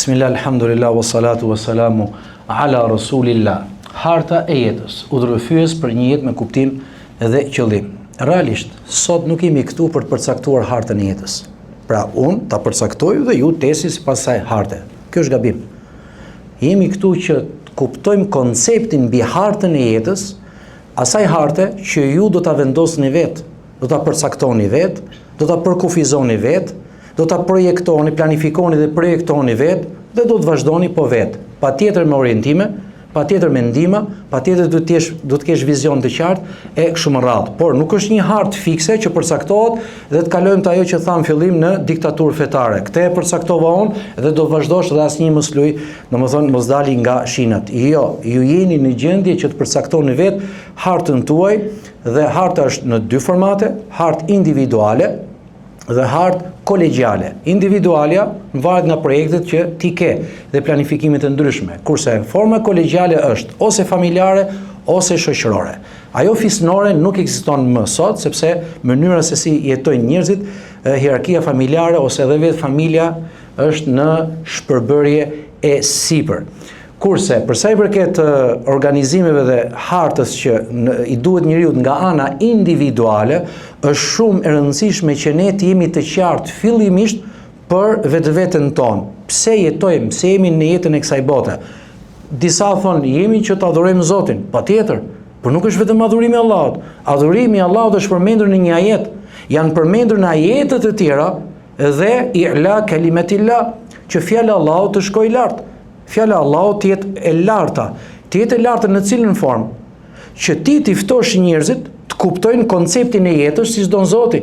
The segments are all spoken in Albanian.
Bismillah, alhamdulillah, wassalatu wassalamu ala rasulillah. Harta e jetës, udhërrëfyes për një jetë me kuptim dhe qëllim. Realisht, sot nuk jemi këtu për të përcaktuar hartën e jetës. Pra, unë ta përcaktoj dhe ju tesi sipas saj harte. Kjo është gabim. Jemi këtu që të kuptojmë konceptin mbi hartën e jetës, asaj harte që ju do ta vendosni vetë, do ta përcaktoni vetë, do ta përkufizoni vetë, do ta projektoni, planifikoni dhe projektoni vetë dhe do të vazhdoni po vetë. Patjetër me orientime, patjetër me ndihmë, patjetër do të kesh vizion të qartë e kështu me radhë. Por nuk është një hartë fikse që përcaktohet dhe të kalojmë të ajo që tham fillim në diktaturë fetare. Këtë e përcaktova unë dhe do vazhdosh dhe asnjë mos luj, domethënë mos dali nga shinat. Jo, ju jeni në gjendje që të përcaktoni vetë hartën tuaj dhe harta është në dy formate, hartë individuale dhe hartë kolegjiale. Individualia varet nga projektet që ti ke dhe planifikimet e ndryshme, kurse forma kolegjiale është ose familjare ose shoqërore. Ajo fisnore nuk ekziston më sot, sepse mënyra se si jetojnë njerëzit, hierarkia familjare ose edhe vetë familja është në shpërbërje e sipër. Kurse, përsa i përket organizimeve dhe hartës që i duhet njeriut nga ana individuale, është shumë e rëndësishme që ne të jemi të qartë fillimisht për vetveten tonë. Pse jetojmë, pse jemi në jetën e kësaj bote? Disa thonë, jemi që të adhurojmë Zotin. Patjetër, por nuk është vetëm adhurimi i Allahut. Adhurimi i Allahut është përmendur në një ajet. Janë përmendur në ajetet e tjera dhe i'la kalimatillah, që fjala e Allahut të shkojë lart. Fjala e Allahut të jetë e larta. Të jetë e larta në cilën formë? Që ti t'i ftosh njerëzit të kuptojnë konceptin e jetës si s'don Zoti.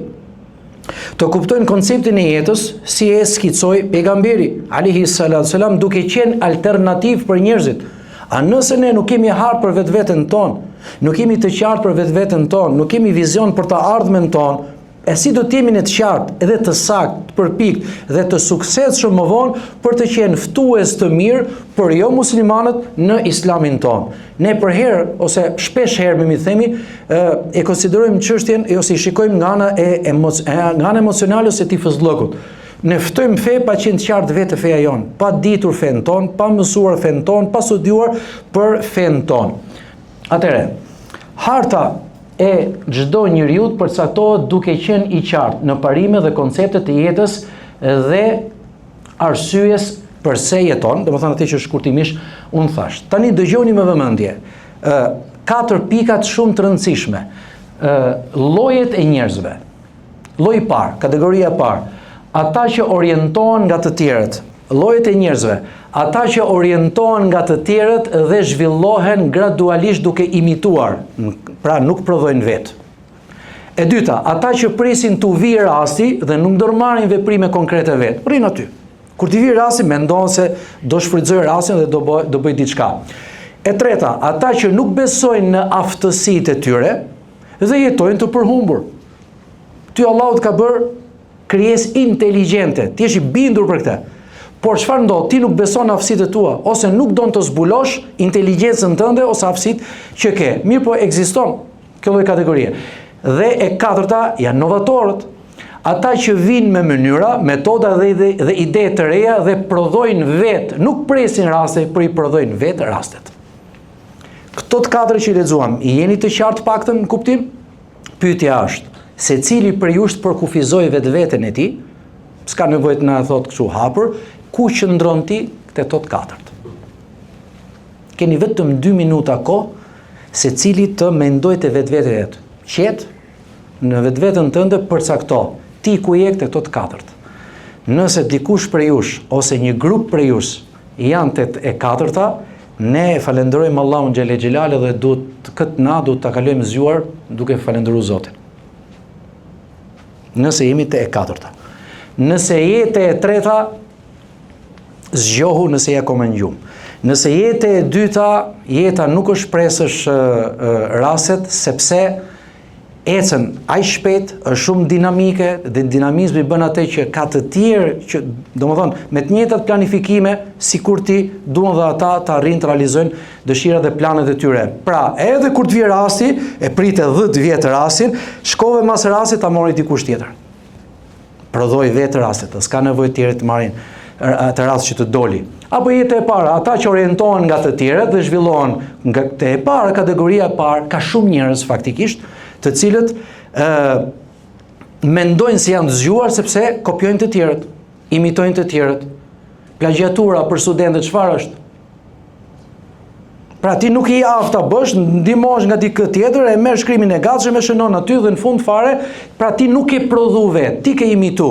Të kuptojnë konceptin e jetës si e skicoi pejgamberi alayhi salatu selam, duke qenë alternativë për njerëzit. A nëse ne nuk kemi hartë për vetveten tonë, nuk kemi të qartë për vetveten tonë, nuk kemi vizion për të ardhmen tonë, e si do të jemi në të qartë, edhe të saktë, të përpikt dhe të suksesshëm më vonë për të qenë ftues të mirë për jo muslimanët në islamin tonë. Ne për herë ose shpesh herë mi themi e konsiderojmë çështjen ose i shikojmë nga ana emocionale ose tifozllëkut. Ne ftojmë fe pa qenë të qartë vetë feja jonë, pa ditur fen tonë, pa mësuar fen tonë, pa studiuar për fen tonë. Atëherë, harta e çdo njeriu përcaktohet duke qenë i qartë në parime dhe konceptet e jetës dhe arsyes pse jeton, domethënë atë që shkurtimisht unë thash. Tani dëgjoni me vëmendje. 4 pikat shumë të rëndësishme. Llojet e njerëzve. Lloji i parë, kategoria e parë, ata që orientohen nga të tjerët. Llojet e njerëzve, ata që orientohen nga të tjerët dhe zhvillohen gradualisht duke imituar, pra nuk prodhojnë vetë. E dyta, ata që presin t'u vijë rasti dhe nuk ndërmarrin veprime konkrete vetë. Rrin aty. Kur t'i vijë rasti, mendon se do shfrytëzoj rastin dhe do bëj diçka. E treta, ata që nuk besojnë në aftësitë e tyre dhe jetojnë të përhumbur. Ty Allahu ka bërë krijesë inteligjente, ti je i bindur për këtë. Por çfarë ndodh? Ti nuk beson në aftësitë tua, ose nuk don të zbulosh inteligjencën tënde ose aftësitë që ke. Mirë po ekziston kjo lloj kategorie. Dhe e katërta janë novatorët. Ata që vinë me mënyra, metoda dhe ide të reja dhe prodhojnë vetë, nuk presin raste, por i prodhojnë vetë rastet. Këto të katër që i lexuam, i jeni të qartë paktën në kuptim? Pyetja është, secili prej jush përkufizoi vetveten e tij, s'ka nevojë të na thotë kështu hapur, ku qëndron ti te tot katërt. Keni vetëm 2 minuta kohë secili të mendojë te vetveten e vet. Qet në vetveten tënde përcakto ti ku je te tot katërt. Nëse dikush prej jush ose një grup prej jush janë te e katërta, ne falenderojmë Allahun xhele xhelale dhe duhet ta kalojmë zgjuar duke falendëruar Zotin. Nëse jemi te e katërta. Nëse jete e treta, zgjohu nëse je akoma në gjumë. Nëse jete e dyta, jeta nuk është presësh rastet, sepse ecën aq shpejt, është shumë dinamike dhe dinamizmi bën atë që ka të tjerë që domethënë me të njëjtat planifikime sikur ti duan dhe ata të arrijnë të realizojnë dëshirat dhe planet e tyre. Pra, edhe kur të vijë rasti, e pritet 10 vjet rastin, shkove mas rastit ta mori dikush tjetër. Prodhoi vetë rastet, s'ka nevojë tjerë të marrin atë rast që të doli. Apo jeta e para, ata që orientohen nga të tjerët dhe zhvillohen nga e para, kategoria e parë, ka shumë njerëz faktikisht, të cilët mendojnë se janë zgjuar sepse kopjojnë të tjerët, imitojnë të tjerët. Plagiatura për studentët çfarë është? Pra ti nuk i aftë ta bësh, ndihmosh nga dikë tjetër, e merr shkrimin e gatshëm e shënon aty dhe në fund fare, pra ti nuk e prodhu vetë, ti ke imitu.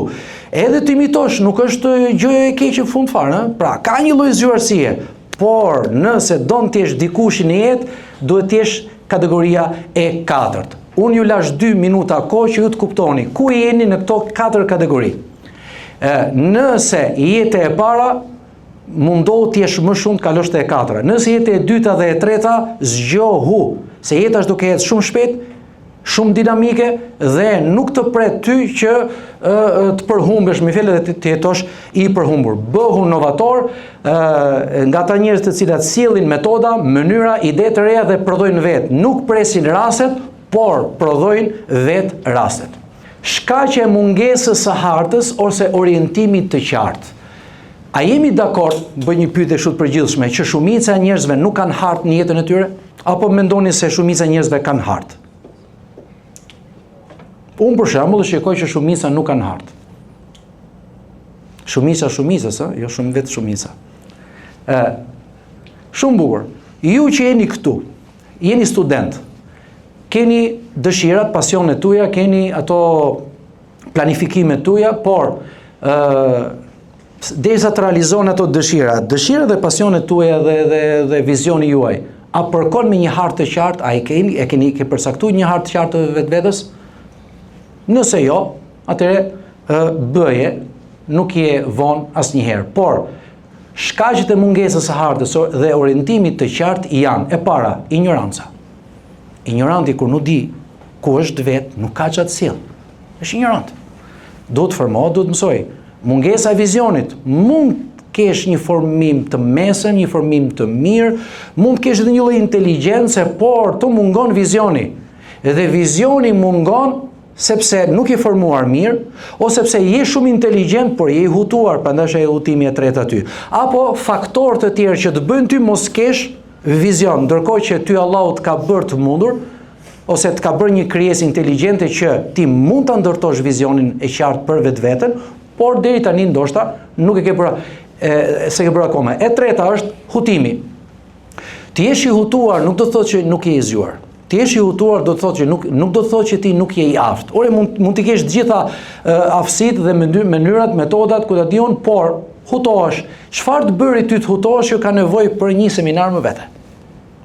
Edhe të imitosh nuk është gjë e keqe në fund fare, pra ka një lloj zgjuarësie, por nëse don të jesh dikush në jetë, duhet të jesh kategoria e katërt. Unë ju lash 2 minuta kohë që ju të kuptoni ku jeni në këto 4 kategori. Nëse jete e para, mundohu të jesh më shumë të kalosh te e 4. Nëse jete e dyta dhe e treta, zgjohu, se jeta është duke ecë shumë shpejt, shumë dinamike dhe nuk të pret ty që të përhumbesh me fjalë dhe të jetosh i përhumbur. Bëhu novator, nga ata njerëz të cilët sjellin metoda, mënyra, ide të reja dhe prodhojnë vetë. Nuk presin rastet, por prodhojnë vetë rastet. Shkaqja e mungesës së hartës ose orientimit të qartë. A jemi dakord, bëj një pyetje shumë të përgjithshme, që shumica e njerëzve nuk kanë hartë në jetën e tyre, apo mendoni se shumica e njerëzve kanë hartë? Unë për shembull shikoj që shumica nuk kanë hartë. Shumica, jo shumë vetë shumica. Shumë bukur. Ju që jeni këtu, jeni student, keni dëshirat, pasionet tuaja, keni ato planifikimet tuaja, por derisa të realizojnë ato dëshirat dhe pasionet tuaja dhe vizioni juaj, a përkon me një hartë të qartë, a ke përcaktuar një hartë të qartë të vetvetes? Nëse jo, atëre bëje, nuk je vonë asnjëherë. Por shkaqet e mungesës së hartës dhe orientimit të qartë janë e para, ignoranca. Ignoranti kur nuk di ku është vetë, nuk ka çfarë të sjell. Është ignorant. Duhet të formohet, duhet të mësoj. Mungesa e vizionit, mund kesh një formim të mesëm, një formim të mirë, mund kesh edhe një lloj inteligjencë, por të mungon vizioni. Dhe vizioni mungon sepse nuk je formuar mirë, ose sepse je shumë inteligjent, por je i hutuar, prandaj është ai hutimi e tretë aty. Apo faktorë të tjerë që të bëjnë ty mos kesh vizion, ndërkohë që ty Allahu të ka bërë të mundur, ose të ka bërë një krijesë inteligjente që ti mund ta ndërtosh vizionin e qartë për vetveten, por deri tani ndoshta nuk e ke bërë, se ke bërë akoma. E treta është hutimi. Ti jesh i hutuar nuk do të thotë që nuk je i zgjuar. Ti jesh i hutuar do të thotë që nuk do të thotë që ti nuk je i aftë. Ore mund të kesh të gjitha aftësitë dhe mënyrat, metodat, ku ta diun, por hutohesh. Çfarë të bëri ty të hutohesh që ka nevojë për një seminar më vete?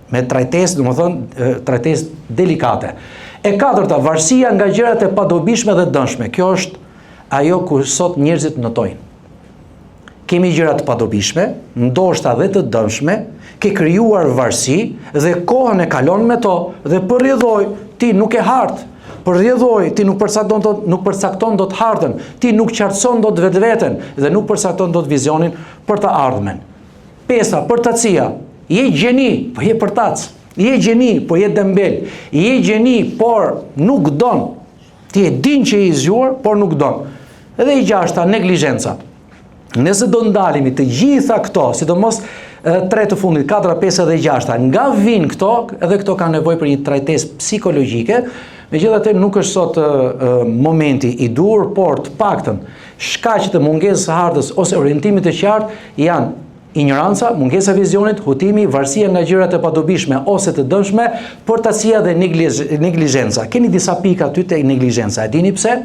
Me trajtesë, domethënë trajtesë delikate. E katërta, varësia nga gjërat e padobishme dhe dëmshme. Kjo është ajo ku sot njerëzit notojnë. Kemi gjëra të padobishme, ndoshta dhe të dëmshme, ke krijuar varësi dhe kohën e kalon me to dhe për rrjedhoj ti nuk e hartë. Për rrjedhoj ti nuk përcakton dot hartën, ti nuk qartëson dot vetveten dhe nuk përcakton dot vizionin për të ardhmen. Pesa, përtacia, je gjeni, po je përtac. Je gjeni, po je dembel. Je gjeni, por nuk don. Ti e din që je i zgjuar, por nuk don. Edhe i gjashta, neglizhenca. Nëse do ndalemi të gjitha këto, sidomos 3 të fundit, 4, 5 dhe 6, nga vin këto, edhe këto kanë nevojë për një trajtesë psikologjike, megjithatë nuk është sot momenti i dur, por të paktën shkaqet e mungesës së hartës ose orientimit të qartë janë ignoranca, mungesa e vizionit, hutimi, varësia nga gjërat e padobishme ose të dëmshme, përtacia dhe neglizhenca. Keni disa pika aty tek neglizhenca. E dini pse?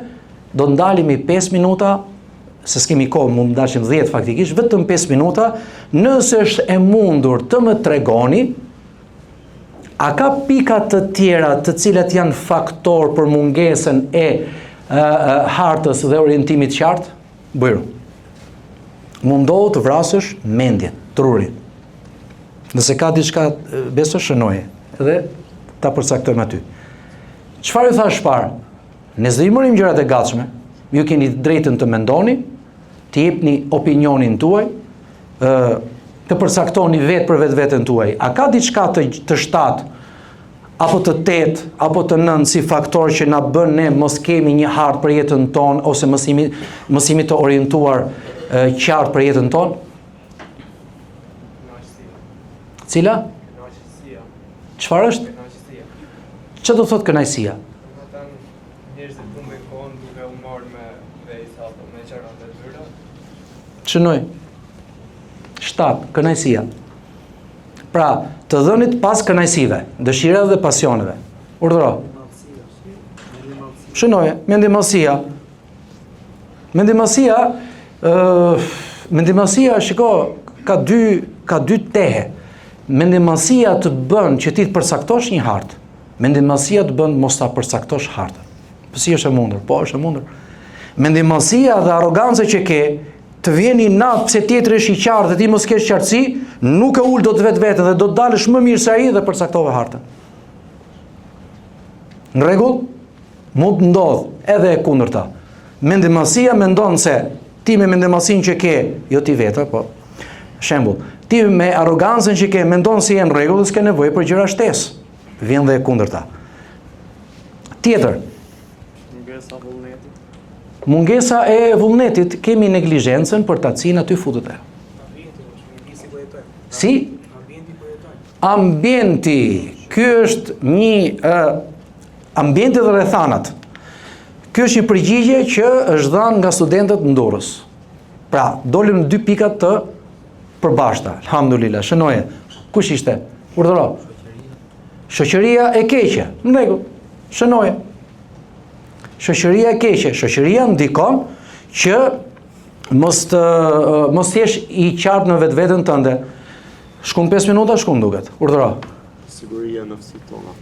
Do ndalemi 5 minuta, se s'kemi kohë, mund ndashim 10 faktikisht, vetëm 5 minuta, nëse është e mundur të më tregoni, a ka pika të tjera të cilat janë faktor për mungesën e hartës dhe orientimit qartë? Bëjru. Mundohu të vrasësh mendjen, trurin. Nëse ka diçka, beso shënoje, edhe ta përcaktojmë aty. Çfarë ju thash parë? Nëse i mërim gjërat e gatshme, ju keni drejtën të mendoni, të jepni opinionin tuaj, të përcaktoni vetë për vetveten tuaj. A ka diçka të 7 apo të 8 apo të 9 si faktor që na bën ne mos kemi një hartë për jetën tonë ose mos jemi të orientuar qartë për jetën tonë? Cila? Çfarë është? Çfarë do thotë kënaqësia? Shënoj. 7. Kënaqësia. Pra, të dhënit pas kënaqësive, dëshirave dhe pasioneve. Urdhëro. Shënoje, mendimësia. Mendimësia, shiko, ka dy tehe. Mendimësia të bën që ti të përsaktosh një hartë. Mendimësia të bën mos ta përsaktosh hartën. Po si është e mundur? Po është e mundur. Mendimësia dhe arroganca që ke, të vjeni natë pse tjetër është i qartë dhe ti mos kesh qartësi, nuk e ul do të vetë dhe do të dalësh më mirë se ai dhe përcaktove hartën. Në rregull? Mund të ndodh edhe e kundërta. Mendimësia mendon se ti me mendimësinë që ke, jo ti vetë, po shembull, ti me arrogancën që ke mendon se je në rregull dhe s'ke nevojë për gjëra shtesë. Vjen dhe e kundërta. Tjetër. Mungesa e vullnetit, kemi neglizhencën për ta cilën aty futet e. Si? Ambienti. Ky është një ambienti dhe rrethanat. Ky është një përgjigje që është dhënë nga studentët në Durrës. Pra, dolëm në 2 pika të përbashkëta. Alhamdulillah. Shënoje. Kush ishte? Urdhëro. Shoqëria e keqe. Në rregull. Shënoje. Shoqëria e keqe. Shoqëria ndikon që mos jesh i qartë në vetveten tënde. Shkon 5 minuta, shkon duket. Urdhëro. Siguria në fësit tona.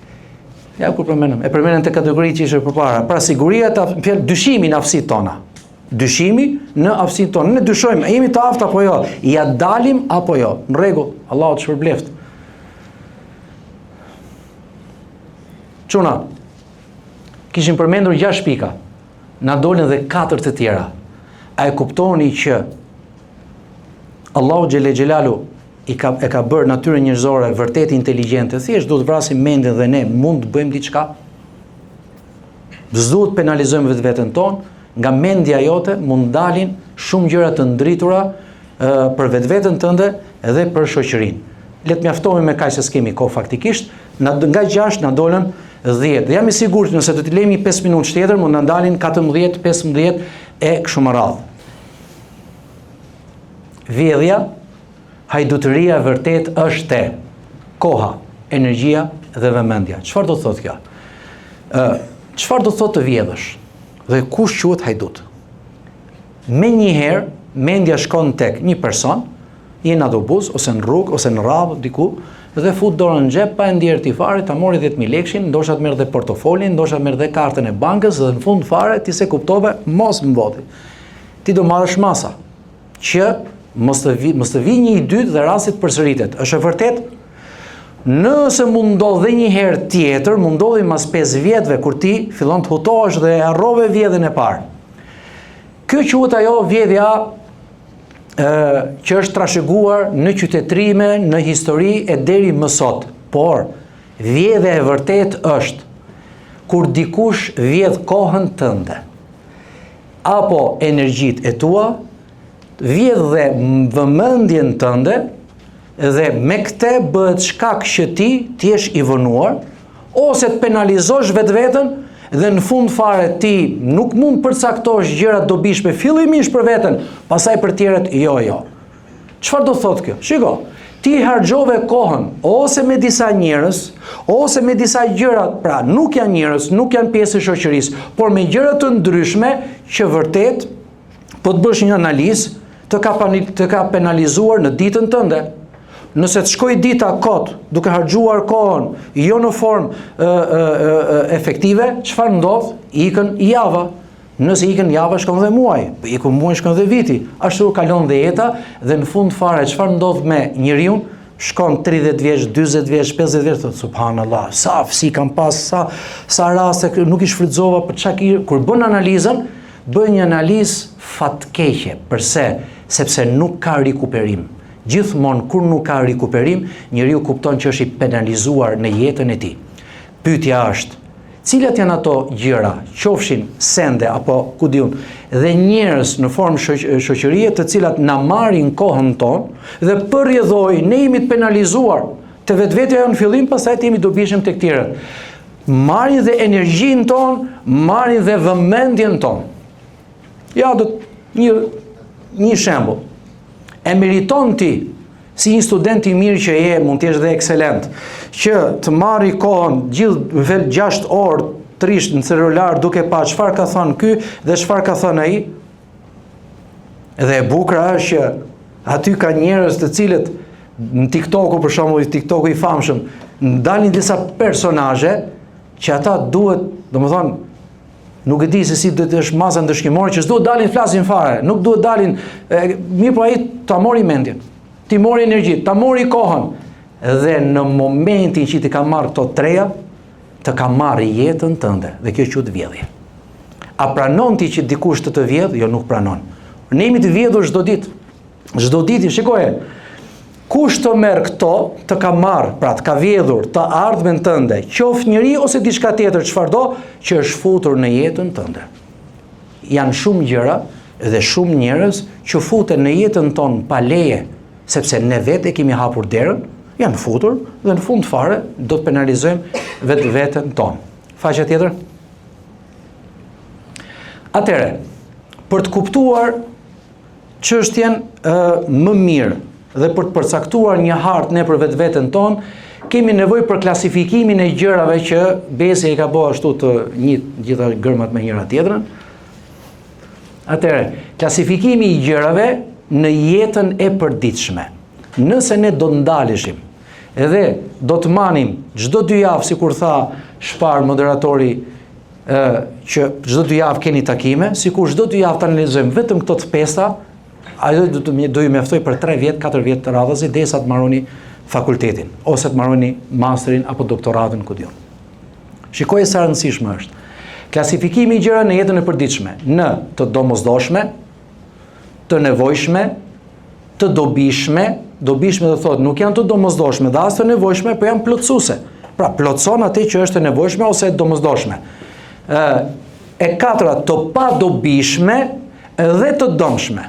Ja, kur përmenëm. E përmenëm të kategori që ishte përpara. Pra siguria dyshimi në aftësitë tona. Dyshimi në aftësitë tona. Ne dyshojmë, a jemi të aftë apo jo? Ja dalim apo jo? Në rregull. Allahu të shpërbleft. Çuna. Kishim përmendur 6 pika. Na dolën dhe 4 të tjera. A e kuptoni që Allahu xhele xhelalu e ka bërë natyrën njerëzore vërtet inteligjente, thjesht duhet vrasim mendin dhe ne mund të bëjmë diçka. S'duhet penalizojmë vetveten tonë, nga mendja jote mund dalin shumë gjëra të ndritura për vetveten tënde edhe për shoqërinë. Le të mjaftohemi me kaq se s'kemi kohë faktikisht, nga 6 na dolën 10. Dhe jam i sigurt nëse do t'i lejmë 5 minutë tjetër, mund na dalin 14, 15 e kështu me radhë. Vjedhja, hajdutëria vërtet është koha, energjia dhe vëmendja. Çfarë do thotë kjo? Çfarë do thotë të vjedhësh? Dhe kush quhet hajdut? Menjëherë mendja shkon tek një person, je në autobus ose në rrugë ose në radhë diku dhe fut dorën në xhep pa e ndier ti fare, ta mori 10.000 lekshin, ndoshta të merr dhe portofolin, ndoshta merr dhe kartën e bankës dhe në fund fare ti se kuptove mos mboti. Ti do marrësh masa që mos të vi një i dytë dhe rasti të përsëritet. Është e vërtet? Nëse mund ndodh dhe një herë tjetër, mund ndodhi mas 5 vjetëve kur ti fillon të hutohesh dhe harrove vjedhjen e parë. Kjo quhet ajo vjedhja që është trashëguar në qytetrime, në histori e deri më sot. Por vjedhja e vërtet është kur dikush vjedh kohën tënde apo energjitë e tua, vjedh dhe vëmendjen tënde dhe me këtë bëhet shkak që ti jesh i vënuar ose të penalizosh vetveten dhe në fund fare ti nuk mund përcaktosh gjëra dobishme fillimisht për veten, pastaj për tjerët jo. Çfarë do thotë kjo? Shiko, ti harxove kohën ose me disa njerëz, ose me disa gjëra, pra nuk janë njerëz, nuk janë pjesë e shoqërisë, por me gjëra të ndryshme që vërtet po të bësh një analizë të ka penalizuar në ditën tënde. Nëse të shkoj dita kot, duke harxuar kohën jo në formë efektive, çfarë ndodh? Ikën java. Nëse ikën java, shkon dhe muaj. Ikën muaj, shkon dhe viti. Ashtu kalon dhe jeta dhe në fund fare çfarë ndodh me njeriu? Shkon 30 vjeç, 40 vjeç, 50 vjeç, thot subhanallahu, sa fsi kam pas, sa raste nuk i shfrytëzova për çka kur bën analizën, bën një analizë fatkeqe. Përse? Sepse nuk ka rikuperim. Gjithmonë kur nuk ka rikuperim, njeriu kupton që është i penalizuar në jetën e tij. Pyetja është, Cilat janë ato gjëra, qofshin sende apo ku diun, dhe njerëz në formë shoqërie të cilat na marrin kohën tonë dhe përrjedhoj ne jemi të penalizuar. Të vetvetja në fillim, pastaj jemi dobishëm tek tjerët. Marrin dhe energjinë tonë, marrin dhe vëmendjen tonë. Ja, një shembull. E meriton ti, si një student i mirë që je, mund t'jesh dhe ekselent, që të marri kohën gjithë vel 6 orë trisht në celular duke pa çfarë ka thënë ky dhe çfarë ka thënë ai. Dhe e bukur është që aty ka njerëz të cilët në TikTok-u, për shembull, TikTok-u i famshëm, ndalin disa personazhe që ata duhet, domethënë, nuk e di se si duhet të është masa ndëshkimore që s'duhet dalin flasin fare, nuk duhet dalin, mirë po ai ta mori mendjen, ti mori energji, ta mori kohën, dhe në momentin që ti ka marrë këto treja, të ka marrë jetën tënde, dhe kjo quhet vjedhje. A pranon ti që dikush të vjedh? Jo, nuk pranon. Ne jemi të vjedhur çdo ditë. Çdo ditë, shikoje. Kush të merr këto, të ka marrë, pra të ka vjedhur të ardhmen tënde, qoftë njëri ose diçka tjetër, çfarëdo që është futur në jetën tënde. Janë shumë gjëra dhe shumë njerëz që futen në jetën tonë pa leje, sepse ne vetë kemi hapur derën, janë futur dhe në fund fare do të penalizojmë vetveten tonë. Faqja tjetër. Atëherë, për të kuptuar çështjen më mirë dhe për të përcaktuar një hartë ne për vetveten tonë, kemi nevojë për klasifikimin e gjërave që Besi i ka bërë ashtu të gjitha gërmat me njëra tjetrën. Atëherë, klasifikimi i gjërave në jetën e përditshme. Nëse ne do ndaleshim edhe do të manim çdo 2 javë, sikur tha Shpar moderatori, që çdo 2 javë keni takime, sikur çdo 2 javë të analizojmë vetëm këto të pesta, ajo do ju mjaftoj për 3 vjet, 4 vjet të radhës derisa të mbaroni fakultetin ose të mbaroni masterin apo doktoratën ku diun. Shikoj sa rëndësishme është klasifikimi i gjërave në jetën e përditshme, në të domosdoshme, të nevojshme, të dobishme. Dobishme do thotë nuk janë të domosdoshme dhe as të nevojshme, por janë plotësuese. Pra plotëson atë që është e nevojshme ose e domosdoshme. E katra, të padobishme dhe të dëmshme.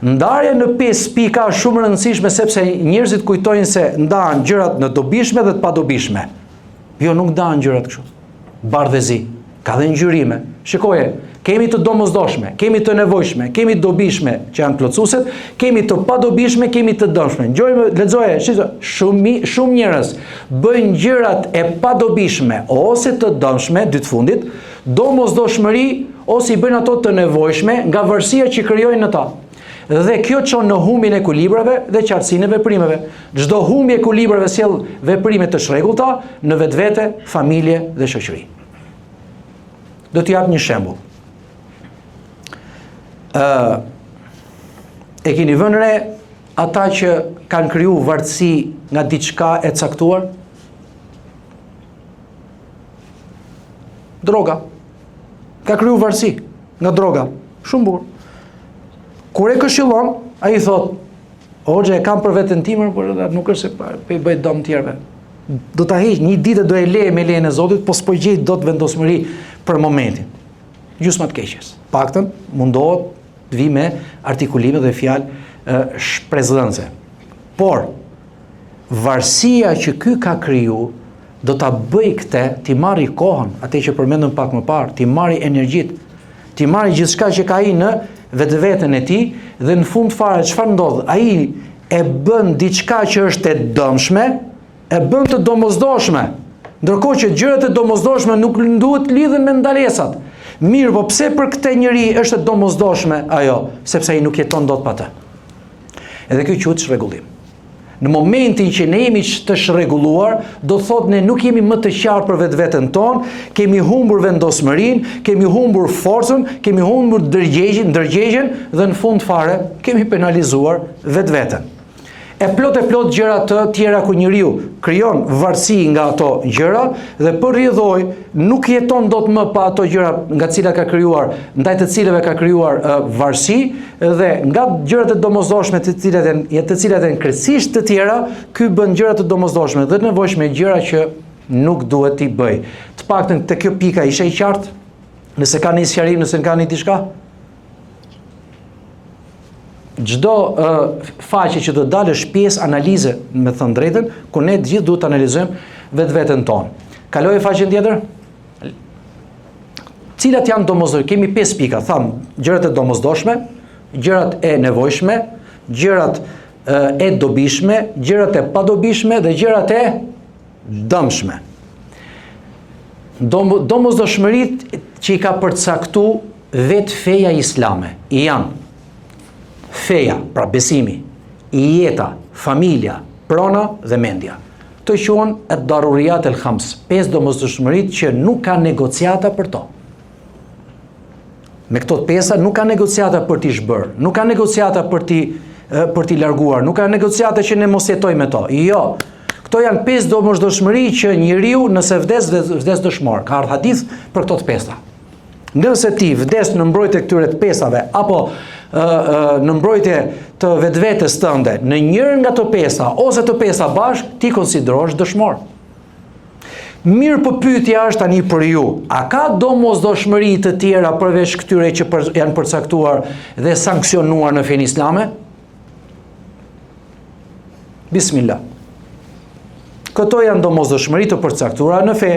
Ndarja në 5 pika është shumë e rëndësishme sepse njerëzit kujtojnë se ndahen gjërat në dobishme dhe të padobishme. Jo, nuk ndahen gjërat kështu. Bardhëzi, ka dhe ngjyrime. Shikoje, kemi të domosdoshme, kemi të nevojshme, kemi të dobishme që janë plotësueset, kemi të padobishme, kemi të dëmshme. Lexoje, shumë njerëz bëjnë gjërat e padobishme ose të dëmshme, dy të fundit, domosdoshmëri ose i bëjnë ato të nevojshme nga varësia që krijojnë në ta. Dhe kjo çon në humbjen e ekuilibrave dhe qartësinë e veprimeve. Çdo humbje e ekuilibrave sjell veprime të shregullta në vetvete, familje dhe shoqëri. Do t'ju jap një shembull. E keni vënë re ata që kanë krijuar varësi nga diçka e caktuar? Droga. Ka krijuar varësi nga droga. Shumë bukur. Kur e këshillon, ai thot, "Hoxha, e kam për veten time, por nuk është se po i bëj dëm tjerëve." Do ta heq, një ditë do e lej me lejen e Zotit, po s'po gjej dot vendosmëri për momentin. Gjysma të keqes. Paktën mundohet të vi me artikulime dhe fjalë shpresdhënëse. Por varësia që ky ka kriju do ta bëj këtë, ti marri kohën, atë që përmendëm pak më parë, ti marri energjitë, ti marri gjithçka që ka ai në vetveten e tij dhe në fund fare çfarë ndodh? Ai e bën diçka që është e dëmshme, e bën të domosdoshme. Ndërkohë që gjërat e domosdoshme nuk duhet lidhen me ndalesat. Mirë, po pse për këtë njeri është e domosdoshme ajo? Sepse ai nuk jeton dot pa të. Edhe kjo quhet shregullim. Në momentin që ne jemi të shregulluar, do thotë ne nuk jemi më të qartë për vetveten tonë, kemi humbur vendosmërinë, kemi humbur forcën, kemi humbur ndërgjegjen dhe në fund fare kemi penalizuar vetveten. E plot gjëra të tjera ku njeriu krijon varësi nga ato gjëra dhe përrjedhoj nuk jeton dot më pa ato gjëra nga të cilat ka krijuar, ndaj të cilave ka krijuar varësi dhe nga gjërat e domosdoshme të cilat janë krejtësisht të tjera, ky bën gjëra të domosdoshme dhe të nevojshme gjëra që nuk duhet t'i bëj. Të paktën te kjo pika ishte i qartë? Nëse ka një sqarim, nëse ka një diçka? Çdo faqe që do dalë është pjesë analize, me thënë drejtën, ku ne gjithë duhet të analizojmë vetveten tonë. Kaloj faqen tjetër? Cilat janë domosdoshme? Kemi 5 pika, tham, gjërat e domosdoshme, gjërat e nevojshme, gjërat e dobishme, gjërat e padobishme dhe gjërat e dëmshme. Domosdoshmëritë që i ka përcaktu vetë feja islame janë feja, pra besimi, jeta, familja, prona dhe mendja. Të quhen ad-daruriyat al-khams, 5 domosdoshmëritë që nuk ka negociata për to. Me këto 5 nuk ka negociata për t'i shbërë, nuk ka negociata për t'i larguar, nuk ka negociata që ne mos jetojmë me to. Jo. Këto janë 5 domosdoshmëri që njeriu nëse vdes dëshmor. Ka ardhur hadith për këto të 5. Nëse ti vdes në mbrojtje këtyre të 5-ave apo në mbrojtje të vetvetes tënde në njërin nga të 5 ose të 5 bashk, ti konsiderohesh dëshmor. Mirë, po pyetja është tani për ju, a ka domosdoshmëri të tjera përveç këtyre që janë përcaktuar dhe sankcionuar në fenë islame? Bismillah. Këto janë domosdoshmëri të përcaktuara në fe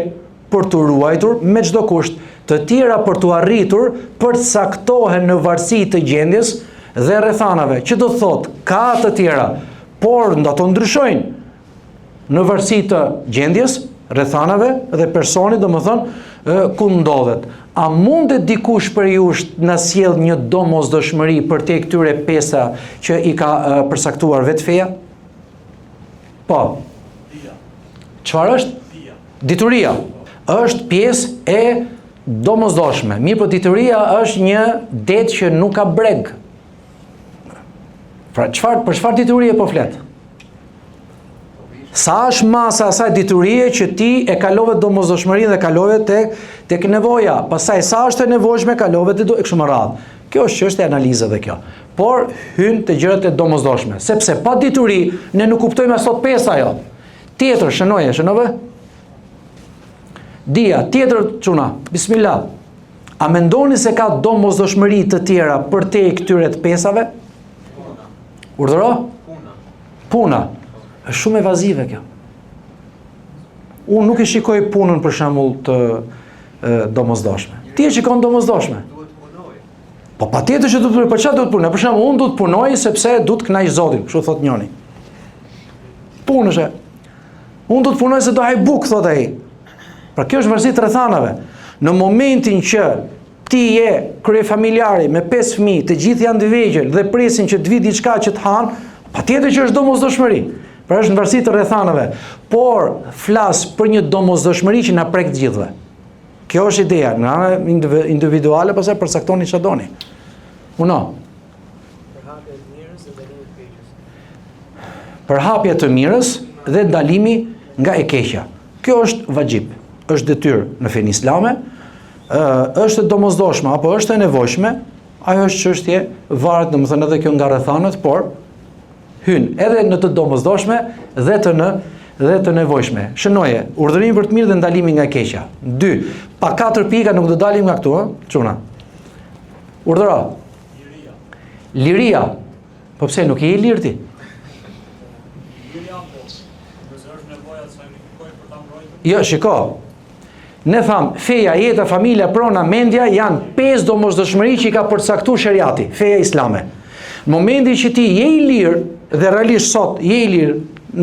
për të ruajtur me çdo kusht. Të tjera për të arritur përcaktohen në varësi të gjendjes dhe rrethanave, që do thotë ka të tjera, por ato ndryshojnë në varësi të gjendjes, rrethanave dhe personit, domethënë ku ndodhet. A mundet dikush për ju na sjell një domosdoshmëri për te këtyre 5 që i ka përcaktuar vetë feja? Po. Çfarë është? Dituria. Është pjesë e domosdoshme. Mirë, po dituria është një det që nuk ka breg. Pra për çfarë diturie po flet? Sa është masa asaj diturie që ti e kalove domosdoshmërinë dhe kalove tek nevoja. Pastaj sa është e nevojshme kalove e kështu me radhë. Kjo është çështje analize dhe kjo. Por hyn te gjërat e domosdoshme, sepse pa dituri ne nuk kuptojmë as sot 5 ajo. Tjetër, shënove? Dia, tjetër çuna. Bismillah. A mendoni se ka domosdoshmëri të tjera për te këtyre të 5-ave? Urdhëro? Puna. Është shumë evazive kjo. Unë nuk e shikoj punën për shembull të domosdoshme. Ti e shikon domosdoshme? Po patjetër që duhet, për çfarë duhet punoj? Për shembull, unë duhet punoj sepse duhet të kënaq Zotin, kështu thot njëri. Punëshe. Unë duhet punoj se do haj buk, thot ai. Pra kjo është varësi të rrethanave. Në momentin që ti je kryefamiljari me 5 fëmijë, të gjithë janë të vegjël dhe presin që të vi diçka që të hanë, patjetër që është domosdoshmëri. Pra është në varësi të rrethanave, por flas për një domosdoshmëri që na prek të gjithëve. Kjo është ideja, në anë individuale, pastaj përcaktoni çfarë doni. Uno. Përhapja të mirës dhe ndalimi nga e keqja. Kjo është vajxhib, është detyrë në fenë islame, është e domosdoshme apo është e nevojshme, ajo është çështje varet, domethënë edhe kjo nga rrethanat, por hyn edhe në të domosdoshme dhe të nevojshme. Shënoje, urdhërimi për të mirë dhe ndalimi nga e keqja. 2. Pa 4 pika nuk do dalim nga këtu, çuna. Urdhëro. Liria. Po pse nuk je i lirë ti? Jo, shiko. Ne tham, feja, jeta, familja, prona, mendja janë 5 domosdoshmëri që i ka përcaktuar shariati, feja islame. Në momentin që ti je i lirë dhe realisht sot je i lirë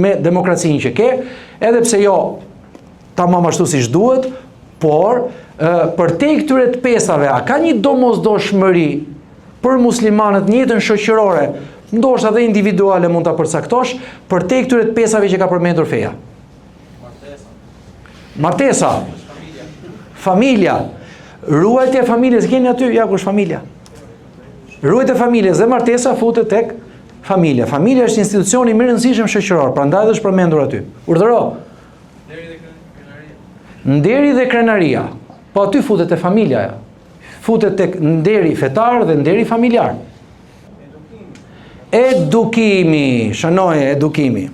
me demokracinë që ke, edhe pse jo tamam ashtu siç duhet, por për te këtyre të 5-ave, a ka një domosdoshmëri për muslimanët në jetën shoqërore, ndoshta edhe individuale mund ta përcaktosh, për te këtyre të 5-ave që ka përmendur feja? Martesa. Familja. Ruajtja e familjes, keni aty, ja ku është familja. Ruajtja e familjes dhe martesa futet tek familja. Familja është institucioni më i rëndësishëm shoqëror, prandaj është përmendur aty. Urdhëro. Nderi dhe krenaria. Po aty futet te familja. Futet tek nderi fetar dhe nderi familjar. Edukimi, shënoje, edukimi.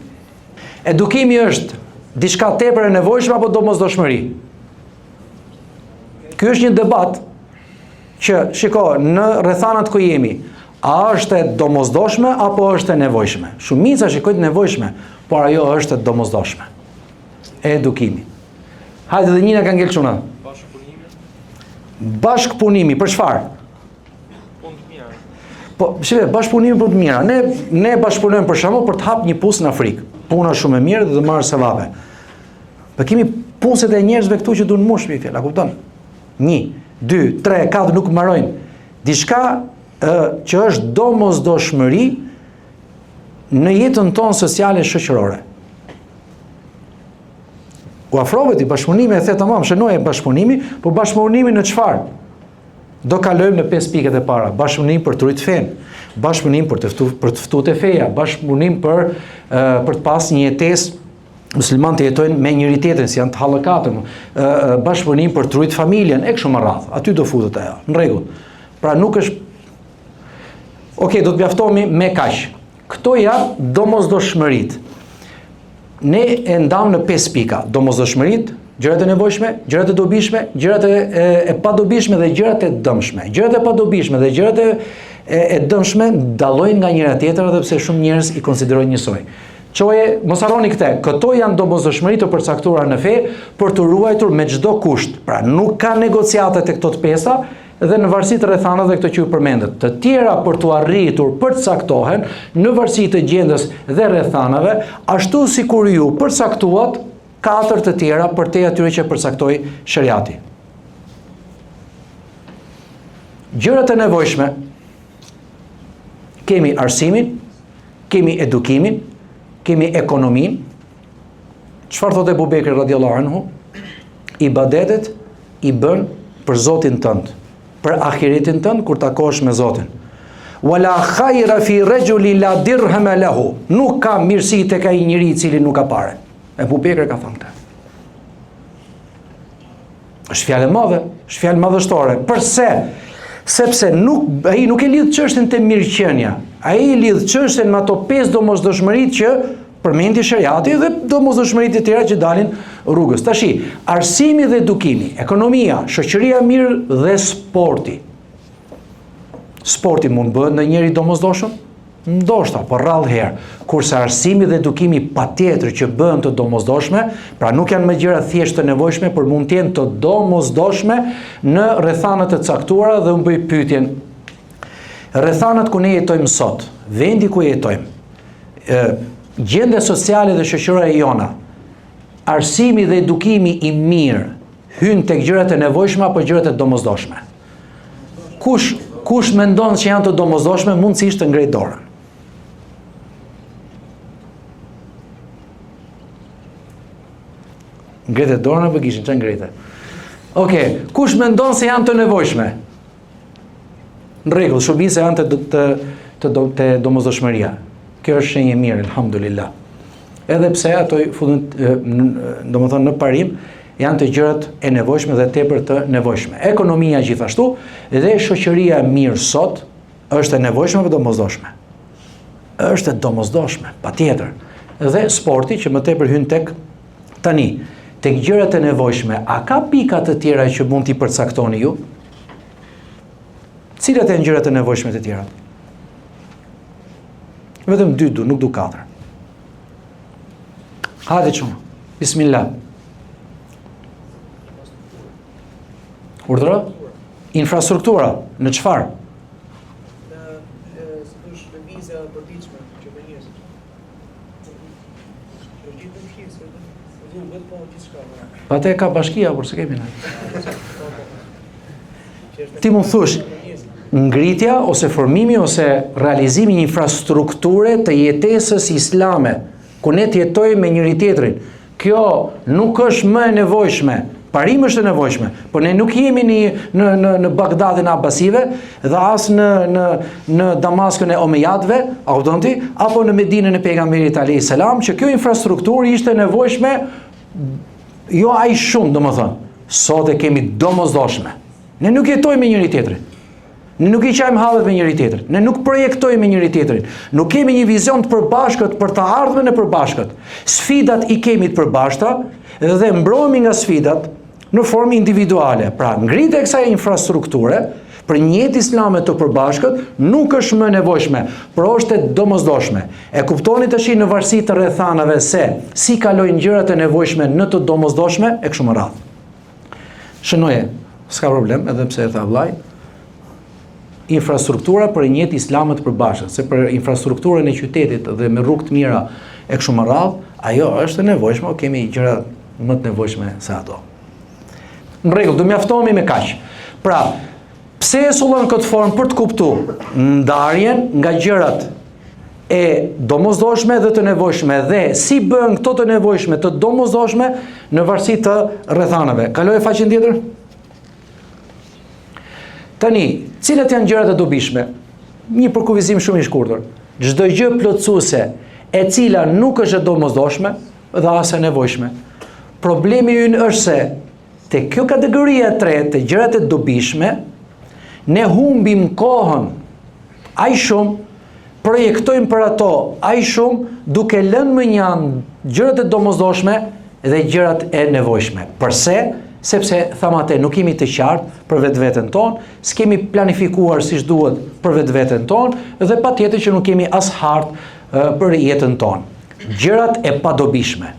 Edukimi është diçka tepër e nevojshme apo domosdoshmëri? Ky është një debat që, shiko, në rrethanat ku jemi, a është e domosdoshme apo është e nevojshme? Shumica shikojnë nevojshme, por ajo është e domosdoshme. Edukimi. Hajde dhe njëna ka ngel çuna. Bashkëpunimi, për çfarë? Po, shive, bashkëpunimi për të mira. Ne bashkëpunojmë për shembull për të hap një pusë në Afrikë. Puna shumë e mirë dhe të marrë sevape. Po kemi puset e njerëzve këtu që duan mush mi fjalë, a kupton? 1, 2, 3, 4 nuk mbarojnë. Diçka që është domosdoshmëri në jetën tonë sociale shoqërore. U afrove ti bashkëpunimi e the tamam, shënoj e bashkëpunimi, por bashkëpunimi në çfarë? Do kalojmë në 5 pikët e para. Bashkëpunim për të rrit fen, bashkëpunim për të ftuar te feja, bashkëpunim për të pas një jetesë musliman të jetojnë me njëri tjetrin, si janë të hallëkatëm, bashkëpunim për të rrit familjen, e kështu me radhë. Aty do futet ajo. Në rregull. Pra nuk është Okej, do të mjaftohemi me kaq. Këto janë domosdoshmëritë. Ne e ndam në 5 pika. Domosdoshmëritë, gjërat e nevojshme, gjërat e dobishme, gjërat e padobishme dhe gjërat e dëmshme. Gjërat e padobishme dhe gjërat e dëmshme dallojnë nga njëra tjetra edhe pse shumë njerëz i konsiderojnë njësoj. Çoje, mos harroni këtë. Këto janë domosdoshmëri të përcaktuara në fe për të ruajtur me çdo kusht. Pra nuk ka negociate tek këto të pesa dhe në varësi të rrethanave këto që ju përmendet. Të tjera për të arritur përcaktohen në varësi të gjendës dhe rrethanave, ashtu sikur ju përcaktuat 4 të tjera për te atyre që përcaktoi shariati. Gjërat e nevojshme, kemi arsimin, kemi edukimin, kemi ekonomin. Çfarë thotë Ebu Bekri radhiyallahu anhu? Ibadetet i bën për Zotin tënd, për ahiretin tënd kur takohesh me Zotin. Wala khayra fi rajuli la dirham lahu. Nuk ka mirësi tek ai njeriu i cili nuk ka parë. Ebu Bekri ka thënë këtë. Është fjalë e madhe, është fjalë madhështore. Përse? Sepse ai nuk e lidh çështën te mirëqenia. Ai e lidh çështën me ato 5 domosdoshmëritë që përmendi shariati dhe domosdoshmëritë e tjera që dalin rrugës. Tashi, arsimi dhe edukimi, ekonomia, shoqëria mirë dhe sporti. Sporti mund bëhet ndonjëri domosdoshëm? Ndoshta, por rrallë herë. Kurse arsimi dhe edukimi patjetër që bëhen të domosdoshme, pra nuk janë më gjëra thjesht të nevojshme, por mund të jenë të domosdoshme në rrethanat e caktuara dhe unë bëj pyetjen. Rrethanat ku ne jetojmë sot, vendi ku jetojmë, gjendja sociale dhe shoqërore jona, arsimi dhe edukimi i mirë hyn tek gjërat e nevojshme apo gjërat e domosdoshme? Kush mendon që janë të domosdoshme, mundësisht të ngrej dorën. Ngrete dorën apo kishin çan ngrete? Okej, kush mendon se janë të nevojshme? Në rregull, shumica janë të domosdoshmëria. Kjo është shenjë e mirë, alhamdulillah. Edhe pse ato futen, domethënë në parim, janë të gjërat e nevojshme dhe tepër të nevojshme. Ekonomia gjithashtu dhe shoqëria e mirë sot është e nevojshme apo domosdoshme? Është e domosdoshme, patjetër. Dhe sporti që më tepër hyn tek tani, tek gjërat e nevojshme, a ka pika të tjera që mund t'i përcaktoni ju? Cilat janë gjërat e nevojshme të tjera? Vetëm 2 du, nuk du 4. Hajde çuna. Bismillah. Urdhëro? Infrastruktura, në çfarë? Në sidosh lëvizja e përditshme që bën njerëzit. Është gjithë mëshirë, vetë po gjithçka. Pa te ka bashkia, por se kemi ne. Ti mund thush, ngritja ose formimi ose realizimi një infrastrukture të jetesës islame, ku ne të jetojmë me njëri tjetrin. Kjo nuk është më e nevojshme. Parim është e nevojshme, por ne nuk jemi në Bagdadin e Abasive dhe as në Damaskën e Omejadve, apo në Medinën e pejgamberit alayhis salam, që kjo infrastrukturë ishte nevojshme jo aq shumë, domethënë. Sot e kemi domosdoshme. Ne nuk jetojmë me njëri tjetrin. Ne nuk I qajmë hallet me njëri tjetrin. Ne nuk projektojmë me njëri tjetrin. Nuk kemi një vizion të përbashkët për të ardhmen e përbashkët. Sfidat I kemi të përbashkëta dhe mbrohemi nga sfidat në formë individuale. Pra, ngritja e kësaj infrastrukture për një jetë islame të përbashkët nuk është më nevojshme, por është e domosdoshme. E kuptoni tash në varësi të rrethanave se si kalojnë gjërat e nevojshme në të domosdoshme e kështu me radhë. Shënoje, s'ka problem, edhe pse e tha vllai, infrastruktura për një jetë islame të përbashkët, se për infrastrukturën e qytetit dhe me rrugë të mira e kështu me radhë, ajo është e nevojshme, kemi gjëra më të nevojshme se ato. Në rregull, do mjaftohemi me kaq. Pra, pse e sullon këtë formë për të kuptuar ndarjen nga gjërat e domosdoshme dhe të nevojshme dhe si bën këto të nevojshme të domosdoshme në varësi të rrethanave. Kaloj faqen tjetër. Tani, cilat janë gjërat e dobishme? Një përkufizim shumë I shkurtër. Çdo gjë plotësuese e cila nuk është e domosdoshme dhe as e nevojshme. Problemi ynë është se te kjo kategoria e tretë të gjërat e dobishme ne humbim kohën aq shumë, projektojmë për ato aq shumë, duke lënë më njanë gjërat e domosdoshme dhe gjërat e nevojshme. Përse? Sepse thamate nuk jemi të qartë për vetveten tonë, s'kemi planifikuar siç duhet për vetveten tonë dhe patjetër që nuk kemi as hartë për jetën tonë. Gjërat e padobishme.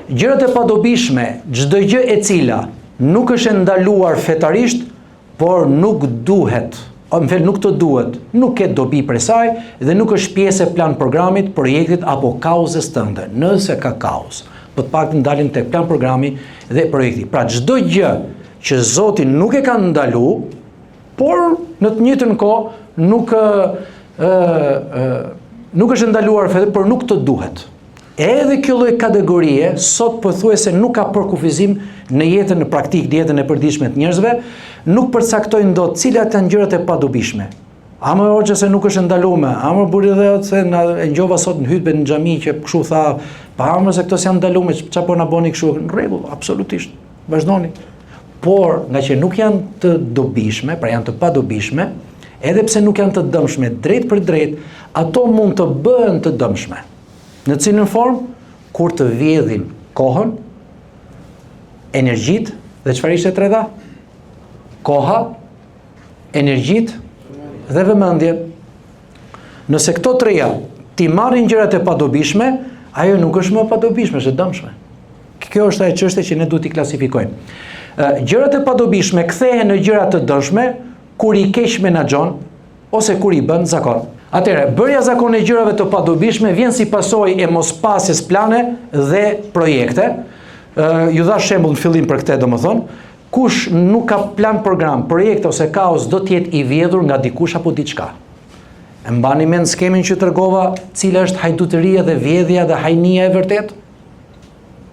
Gjërat e padobishme, çdo gjë e cila nuk është e ndaluar fetarisht, por nuk duhet, nuk të duhet, nuk ke dobi për saj dhe nuk është pjesë e plan programit, projektit apo kauzës tënde. Nëse ka kauzë, po të paktën dalin tek plan programi dhe projekti. Pra çdo gjë që Zoti nuk e ka ndalu, por në të njëjtën kohë nuk është ndaluar vetë, por nuk të duhet. Edhe kjo lloj kategorie sot pothuajse nuk ka përkufizim në jetën në praktik, në jetën e përditshme të njerëzve, nuk përcaktojnë dot cilat janë gjërat e padobishme. A më hoxha se nuk është ndaluar, a më buri dhe se na e ngjova sot në hutbë në xhami që kështu tha, pa më se këto janë ndaluar, çfarë po na bëni kështu? Në rregull, absolutisht. Vazhdoni. Por nga që nuk janë të dobishme, pra janë të padobishme, edhe pse nuk janë të dëmshme drejt për drejt, ato mund të bëhen të dëmshme. Në cilën formë? Kur të vjedhin kohën, energjitë dhe çfarë ishte e treta? Koha, energjitë dhe vëmendje. Nëse këto treja ti marrin gjërat e padobishme, ajo nuk është më padobishme, është e dëmshme. Kjo është ajo çështje që ne duhet I klasifikojmë. Gjërat e padobishme kthehen në gjëra të dëmshme kur I keq menaxhon ose kur I bën zakon. Atëherë, bërja zakon e gjërave të padobishme vjen si pasojë e mospasjes plane dhe projekte. Ju dha shembull në fillim për këtë, domethënë, kush nuk ka plan program, projekt ose kaos do të jetë I vjedhur nga dikush apo diçka. E mbani mend skemin që tregova, cila është hajdutëria dhe vjedhja dhe hajnia e vërtet?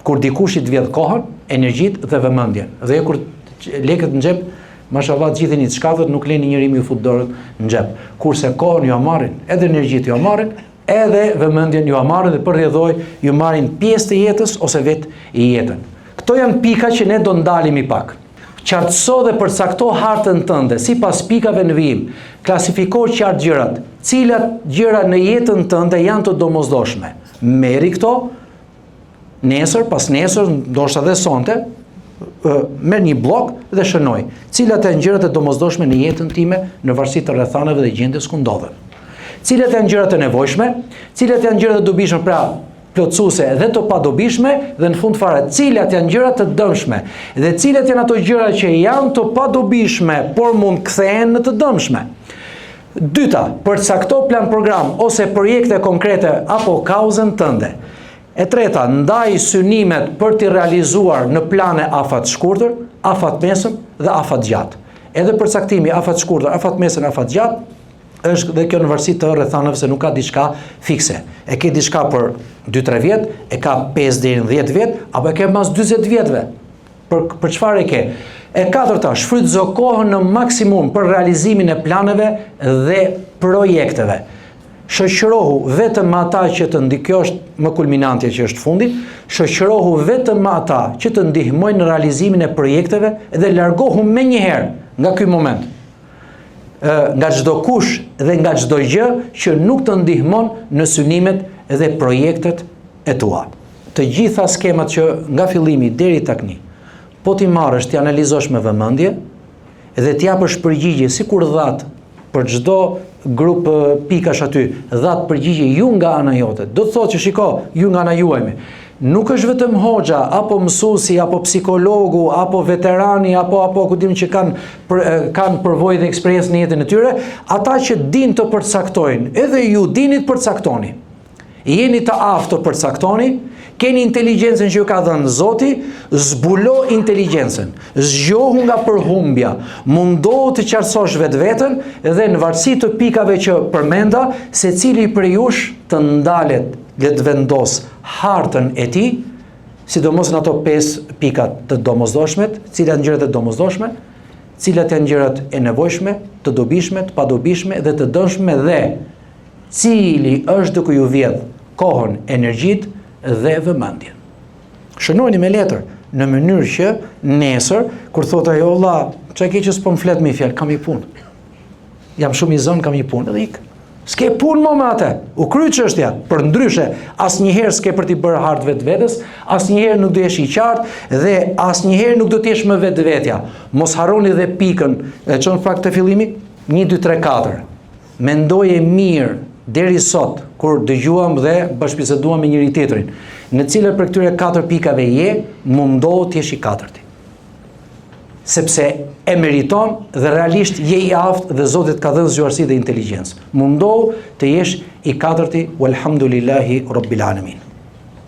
Kur dikush I të vjedh kohën, energjitë dhe vëmendjen. Dhe kur lekët në xhep, mashallah të gjithë I të shkatët, nuk leni njëri ju fut dorën në xhep. Kurse kohën ju marrin, edhe energjitë ju marrin, edhe vëmendjen ju marrin dhe përrjedhoj ju marrin pjesë të jetës ose vetë I jetën. Këto janë pika që ne do ndalemi pak. Qartëso dhe përcakto hartën tënde, sipas pikave në vijim, klasifiko qartë gjërat, cilat gjëra në jetën tënde janë të domosdoshme. Merri këto, nesër, pas nesër, ndoshta dhe sonte, merr një blok dhe shënoj, cilat janë gjërat e domosdoshme në jetën time në varësi të rrethanave dhe gjendjes ku ndodhem. Cilat janë gjërat e nevojshme, cilat janë gjërat e dobishme, pra plotësuese dhe të padobishme, dhe në fund fare cilat janë gjërat të dëmshme dhe cilat janë ato gjëra që janë të padobishme por mund kthehen në të dëmshme. Dyta, përcakto plan program ose projekte konkrete apo kauzën tënde. E treta, ndaj synimet për t'i realizuar në plane afat shkurtër, afat mesëm dhe afat gjatë. Edhe përcaktimi afat shkurtër, afat mesëm, afat gjatë është dhe kjo në varësi të rrethanave se nuk ka diçka fikse. E ke diçka për 2-3 vjet, e ka 5 deri në 10 vjet, apo e ke mas 40 vjetëve. Për çfarë e ke? E katërta, shfrytëzo kohën në maksimum për realizimin e planeve dhe projekteve. Shoqërohu vetëm me ata që të ndihmojnë, kjo është më kulminantja që është fundi, shoqërohu vetëm me ata që të ndihmojnë në realizimin e projekteve dhe largohu menjëherë nga ky moment. nga çdo kush dhe nga çdo gjë që nuk të ndihmon në synimet dhe projektet e tua. Të gjitha skemat që nga fillimi deri tani, po ti marrësh, ti analizosh me vëmendje dhe ti japësh përgjigje sikur dhat për çdo grup pikash aty, dhat përgjigje ju nga ana jote. Do të thotë që shiko, ju nga ana juajme. Nuk është vetëm hoxha, apo mësuesi, apo psikologu, apo veterani, apo ku dim që kanë përvojë dhe eksperiencë në jetën e tyre, ata që din të përcaktojnë, edhe ju dini të përcaktoni. Jeni të aftë të përcaktoni, keni inteligjencën që ju ka dhënë Zoti, zbulo inteligjencën, zgjohu nga përhumbja, mundohu të qartësosh vetveten dhe në varësi të pikave që përmenda, secili prej jush të ndalet, le të vendos hartën e tij, sidomos në ato 5 pikat të domosdoshmet, cilat janë gjërat e domosdoshme, cilat janë gjërat e nevojshme, të dobishme, të padobishme dhe të dëshme dhe cili është duke ju vjedh kohën, energjitë dhe vëmendjen. Shënojni me letër në mënyrë që nesër kur thotë ajo valla, çka ke që s'po më flet me fjalë, kam i punë. Jam shumë i zënë, kam i punë edhe ik. S'ke punë më atë. U kry çështja. Për ndryshe, asnjëherë s'ke për t'i bërë hart vetvetes, asnjëherë nuk do jesh i qartë dhe asnjëherë nuk do të jesh më vetvetja. Mos harroni dhe pikën e çon fakt të fillimi 1 2 3 4. Mendoje mirë deri sot kur dëgjuam dhe bashkëbiseduam me njëri tjetrin, në cilën për këtyre 4 pikave je, mundohu të jesh i katërti. Sepse e meriton dhe realisht je i aftë dhe Zoti të ka dhënë zgjuarsi dhe inteligjencë. Mundohu të jesh i katërti, walhamdulillahi rabbil alamin.